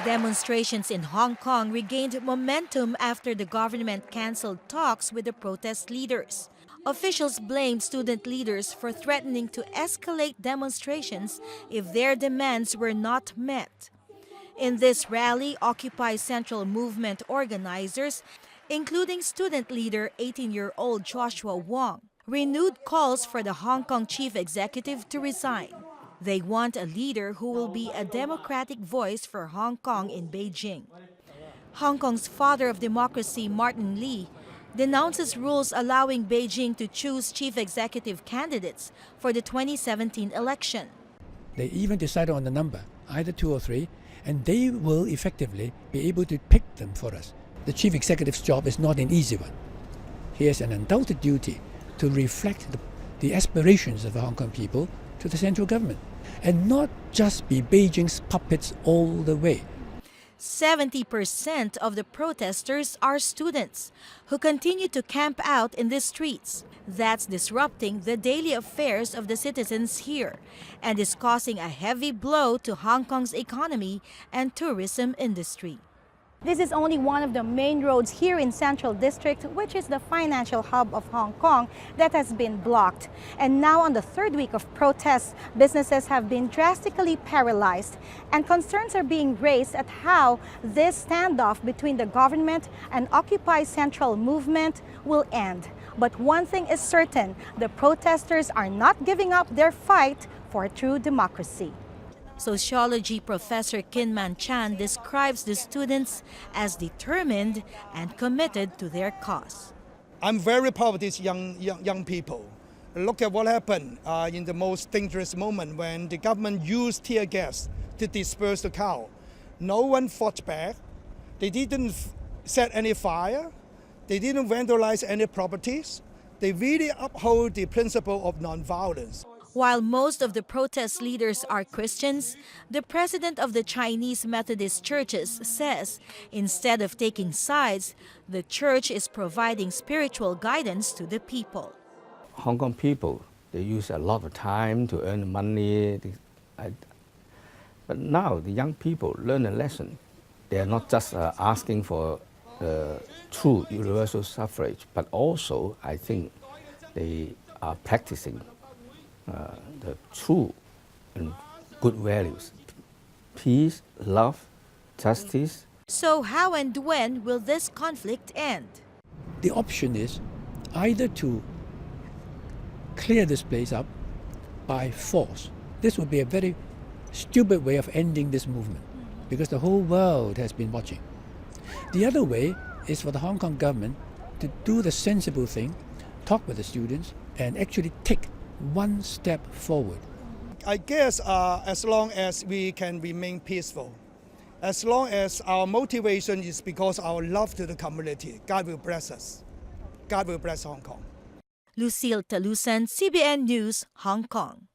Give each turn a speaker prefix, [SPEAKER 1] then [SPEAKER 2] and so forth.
[SPEAKER 1] Demonstrations in Hong Kong regained momentum after the government canceled talks with the protest leaders. Officials blamed student leaders for threatening to escalate demonstrations if their demands were not met. In this rally, Occupy Central Movement organizers, including student leader 18-year-old Joshua Wong, renewed calls for the Hong Kong chief executive to resign. They want a leader who will be a democratic voice for Hong Kong in Beijing. Hong Kong's father of democracy, Martin Lee, denounces rules allowing Beijing to choose chief executive candidates for the 2017 election.
[SPEAKER 2] They even decided on the number, either 2 or 3, and they will effectively be able to pick them for us. The chief executive's job is not an easy one. He has an undoubted duty to reflect the aspirations of the Hong Kong people to the central government, and not just be Beijing's puppets all the way.
[SPEAKER 1] 70% of the protesters are students who continue to camp out in the streets. That's disrupting the daily affairs of the citizens here and is causing a heavy blow to Hong Kong's economy and tourism industry.
[SPEAKER 3] This is only one of the main roads here in Central District, which is the financial hub of Hong Kong, that has been blocked. And now on the third week of protests, businesses have been drastically paralyzed, and concerns are being raised at how this standoff between the government and Occupy Central Movement will end. But one thing is certain, the protesters are not giving up their fight for true democracy.
[SPEAKER 1] Sociology professor Kin Man Chan describes the students as determined and committed to their cause.
[SPEAKER 4] I'm very proud of these young people. Look at what happened in the most dangerous moment when the government used tear gas to disperse the crowd. No one fought back. They didn't set any fire. They didn't vandalize any properties. They really uphold the principle of nonviolence.
[SPEAKER 1] While most of the protest leaders are Christians, the president of the Chinese Methodist churches says instead of taking sides, the church is providing spiritual guidance to the people.
[SPEAKER 5] Hong Kong people, they use a lot of time to earn money. But now the young people learn a lesson. They are not just asking for true universal suffrage, but also I think they are practicing the true and good values: peace, love, justice.
[SPEAKER 1] So how and when will this conflict end?
[SPEAKER 2] The option is either to clear this place up by force. This would be a very stupid way of ending this movement, because the whole world has been watching. The other way is for the Hong Kong government to do the sensible thing, talk with the students, and actually take one step forward.
[SPEAKER 4] I guess as long as we can remain peaceful, as long as our motivation is because our love to the community, God will bless us. God will bless Hong Kong.
[SPEAKER 1] Lucille Talusan, CBN News, Hong Kong.